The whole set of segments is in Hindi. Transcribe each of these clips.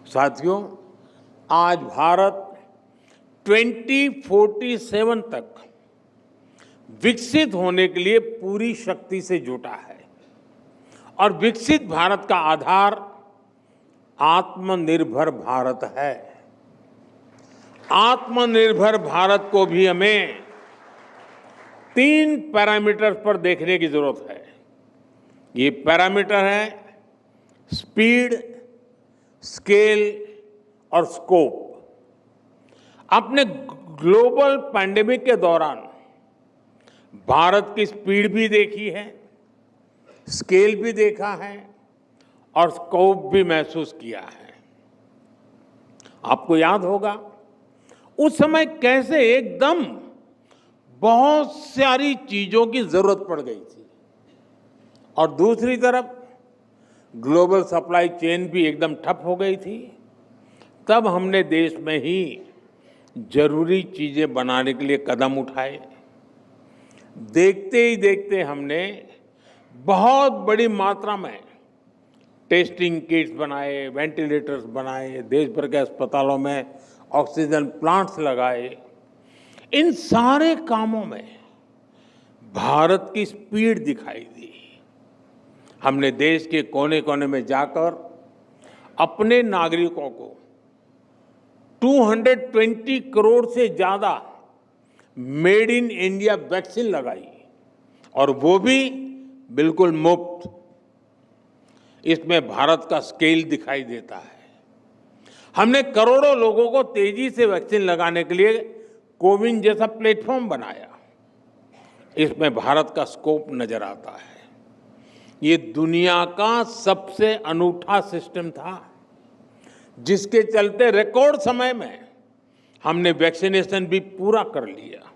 साथियों, आज भारत 2047 तक विकसित होने के लिए पूरी शक्ति से जुटा है और विकसित भारत का आधार आत्मनिर्भर भारत है। आत्मनिर्भर भारत को भी हमें 3 पैरामीटर्स पर देखने की जरूरत है। ये पैरामीटर है स्पीड, स्केल और स्कोप। अपने ग्लोबल पैंडेमिक के दौरान भारत की स्पीड भी देखी है, स्केल भी देखा है और स्कोप भी महसूस किया है। आपको याद होगा उस समय कैसे एकदम बहुत सारी चीजों की जरूरत पड़ गई थी और दूसरी तरफ ग्लोबल सप्लाई चेन भी एकदम ठप हो गई थी। तब हमने देश में ही जरूरी चीजें बनाने के लिए कदम उठाए। देखते ही देखते हमने बहुत बड़ी मात्रा में टेस्टिंग किट्स बनाए, वेंटिलेटर्स बनाए, देश भर के अस्पतालों में ऑक्सीजन प्लांट्स लगाए। इन सारे कामों में भारत की स्पीड दिखाई दी। हमने देश के कोने कोने में जाकर अपने नागरिकों को 220 करोड़ से ज्यादा मेड इन इंडिया वैक्सीन लगाई और वो भी बिल्कुल मुफ्त। इसमें भारत का स्केल दिखाई देता है। हमने करोड़ों लोगों को तेजी से वैक्सीन लगाने के लिए कोविन जैसा प्लेटफॉर्म बनाया। इसमें भारत का स्कोप नजर आता है। ये दुनिया का सबसे अनूठा सिस्टम था जिसके चलते रिकॉर्ड समय में हमने वैक्सीनेशन भी पूरा कर लिया।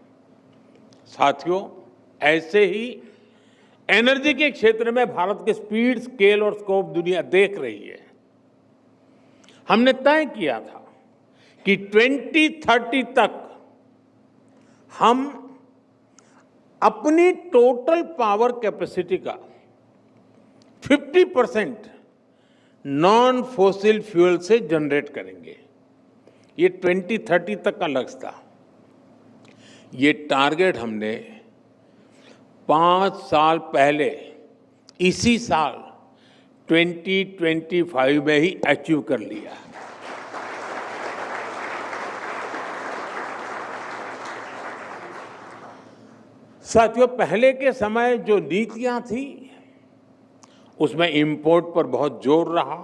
साथियों, ऐसे ही एनर्जी के क्षेत्र में भारत के स्पीड, स्केल और स्कोप दुनिया देख रही है। हमने तय किया था कि 2030 तक हम अपनी टोटल पावर कैपेसिटी का 50% नॉन फॉसिल फ्यूल से जनरेट करेंगे। ये 2030 तक का लक्ष्य था। ये टारगेट हमने 5 साल पहले इसी साल 2025 में ही अचीव कर लिया। साथियों, पहले के समय जो नीतियां थी उसमें इंपोर्ट पर बहुत जोर रहा।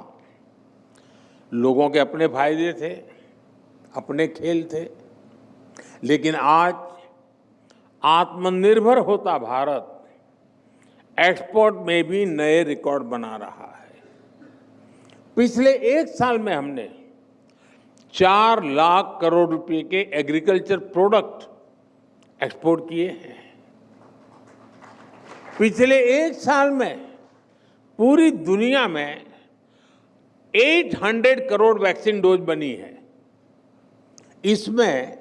लोगों के अपने फायदे थे, अपने खेल थे। लेकिन आज आत्मनिर्भर होता भारत एक्सपोर्ट में भी नए रिकॉर्ड बना रहा है। पिछले 1 साल में हमने 4 लाख करोड़ रुपए के एग्रीकल्चर प्रोडक्ट एक्सपोर्ट किए हैं। पिछले 1 साल में पूरी दुनिया में 800 करोड़ वैक्सीन डोज बनी है। इसमें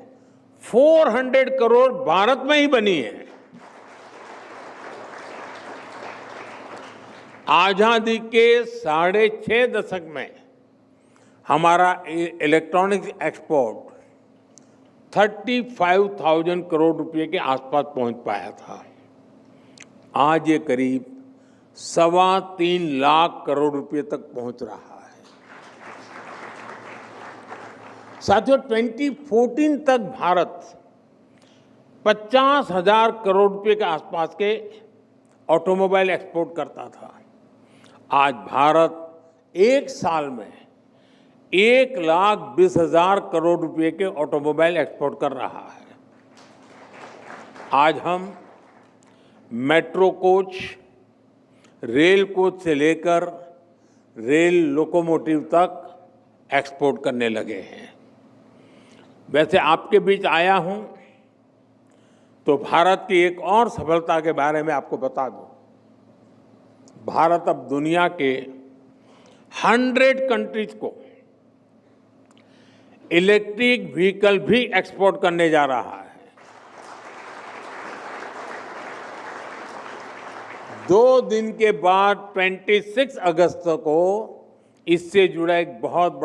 400 करोड़ भारत में ही बनी है। आजादी के 6.5 दशक में हमारा इलेक्ट्रॉनिक्स एक्सपोर्ट 35,000 करोड़ रुपए के आसपास पहुंच पाया था। आज ये करीब 3.25 लाख करोड़ रुपए तक पहुंच रहा है। साथियों, 2014 तक भारत 50,000 करोड़ रुपए के आसपास के ऑटोमोबाइल एक्सपोर्ट करता था। आज भारत 1 साल में 1,20,000 करोड़ रुपए के ऑटोमोबाइल एक्सपोर्ट कर रहा है। आज हम मेट्रो कोच, रेल कोच से लेकर रेल लोकोमोटिव तक एक्सपोर्ट करने लगे हैं। वैसे आपके बीच आया हूं तो भारत की एक और सफलता के बारे में आपको बता दूं। भारत अब दुनिया के 100 कंट्रीज को इलेक्ट्रिक व्हीकल भी एक्सपोर्ट करने जा रहा है। 2 दिन के बाद 26 अगस्त को इससे जुड़ा एक बहुत बड़ा